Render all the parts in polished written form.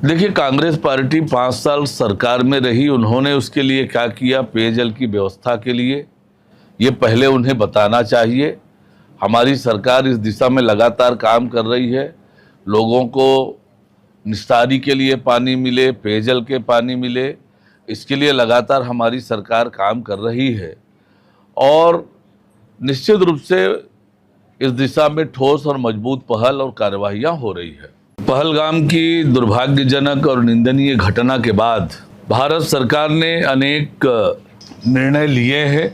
देखिए, कांग्रेस पार्टी 5 साल सरकार में रही। उन्होंने उसके लिए क्या किया, पेयजल की व्यवस्था के लिए, ये पहले उन्हें बताना चाहिए। हमारी सरकार इस दिशा में लगातार काम कर रही है। लोगों को निस्तारी के लिए पानी मिले, पेयजल के पानी मिले, इसके लिए लगातार हमारी सरकार काम कर रही है और निश्चित रूप से इस दिशा में ठोस और मजबूत पहल और कार्यवाहियां हो रही है। पहलगाम की दुर्भाग्यजनक और निंदनीय घटना के बाद भारत सरकार ने अनेक निर्णय लिए हैं।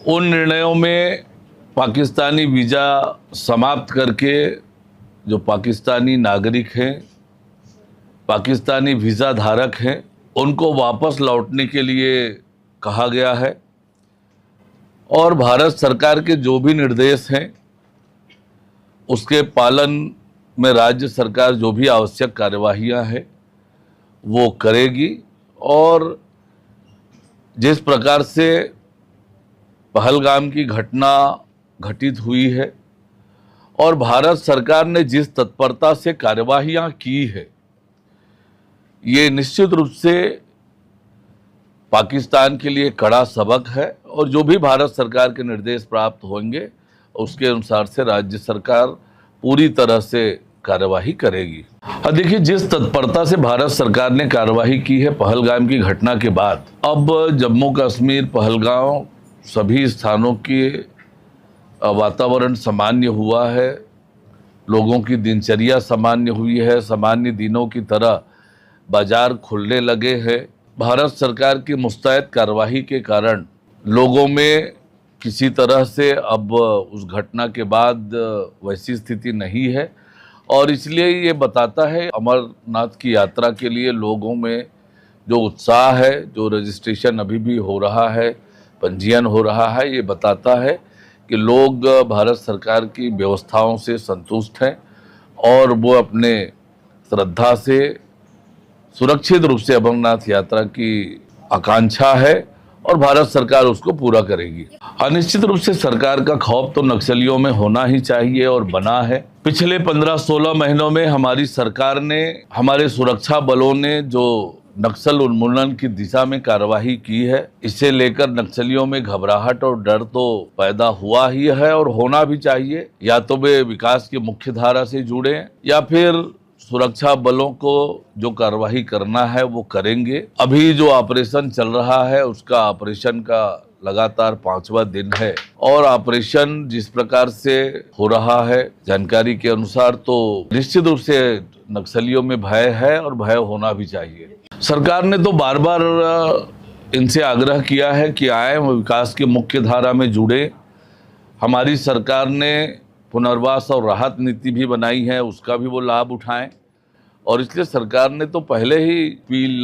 उन निर्णयों में पाकिस्तानी वीज़ा समाप्त करके जो पाकिस्तानी नागरिक हैं, पाकिस्तानी वीज़ा धारक हैं, उनको वापस लौटने के लिए कहा गया है और भारत सरकार के जो भी निर्देश हैं उसके पालन में राज्य सरकार जो भी आवश्यक कार्यवाहियां हैं वो करेगी। और जिस प्रकार से पहलगाम की घटना घटित हुई है और भारत सरकार ने जिस तत्परता से कार्यवाहियां की है, ये निश्चित रूप से पाकिस्तान के लिए कड़ा सबक है और जो भी भारत सरकार के निर्देश प्राप्त होंगे उसके अनुसार से राज्य सरकार पूरी तरह से कार्यवाही करेगी। देखिए, जिस तत्परता से भारत सरकार ने कार्यवाही की है पहलगाम की घटना के बाद, अब जम्मू कश्मीर, पहलगाम, सभी स्थानों के वातावरण सामान्य हुआ है। लोगों की दिनचर्या सामान्य हुई है। सामान्य दिनों की तरह बाजार खुलने लगे हैं। भारत सरकार की मुस्तैद कार्यवाही के कारण लोगों में किसी तरह से अब उस घटना के बाद वैसी स्थिति नहीं है और इसलिए ये बताता है अमरनाथ की यात्रा के लिए लोगों में जो उत्साह है, जो रजिस्ट्रेशन अभी भी हो रहा है, पंजीयन हो रहा है, ये बताता है कि लोग भारत सरकार की व्यवस्थाओं से संतुष्ट हैं और वो अपने श्रद्धा से सुरक्षित रूप से अमरनाथ यात्रा की आकांक्षा है और भारत सरकार उसको पूरा करेगी। अनिश्चित रूप से सरकार का खौफ तो नक्सलियों में होना ही चाहिए और बना है। पिछले 15-16 महीनों में हमारी सरकार ने, हमारे सुरक्षा बलों ने जो नक्सल उन्मूलन की दिशा में कार्यवाही की है, इसे लेकर नक्सलियों में घबराहट और डर तो पैदा हुआ ही है और होना भी चाहिए। या तो वे विकास की मुख्य धारा से जुड़े या फिर सुरक्षा बलों को जो कार्यवाही करना है वो करेंगे। अभी जो ऑपरेशन चल रहा है उसका ऑपरेशन का लगातार 5वां दिन है और ऑपरेशन जिस प्रकार से हो रहा है जानकारी के अनुसार, तो निश्चित रूप से नक्सलियों में भय है और भय होना भी चाहिए। सरकार ने तो बार बार इनसे आग्रह किया है कि आए, विकास की मुख्य धारा में जुड़े। हमारी सरकार ने पुनर्वास और राहत नीति भी बनाई है, उसका भी वो लाभ उठाएं और इसलिए सरकार ने तो पहले ही अपील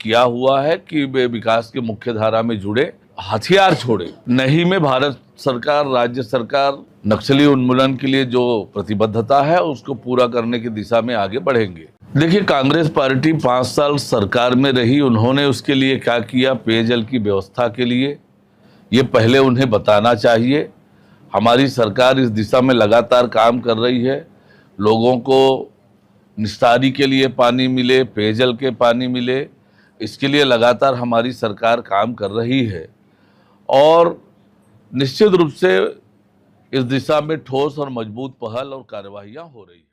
किया हुआ है कि वे विकास की मुख्य धारा में जुड़े, हथियार छोड़े। नहीं में भारत सरकार, राज्य सरकार नक्सली उन्मूलन के लिए जो प्रतिबद्धता है उसको पूरा करने की दिशा में आगे बढ़ेंगे। देखिए, कांग्रेस पार्टी 5 साल सरकार में रही। उन्होंने उसके लिए क्या किया, पेयजल की व्यवस्था के लिए, ये पहले उन्हें बताना चाहिए। हमारी सरकार इस दिशा में लगातार काम कर रही है। लोगों को निस्तारी के लिए पानी मिले, पेयजल के पानी मिले, इसके लिए लगातार हमारी सरकार काम कर रही है और निश्चित रूप से इस दिशा में ठोस और मजबूत पहल और कार्यवाहियां हो रही है।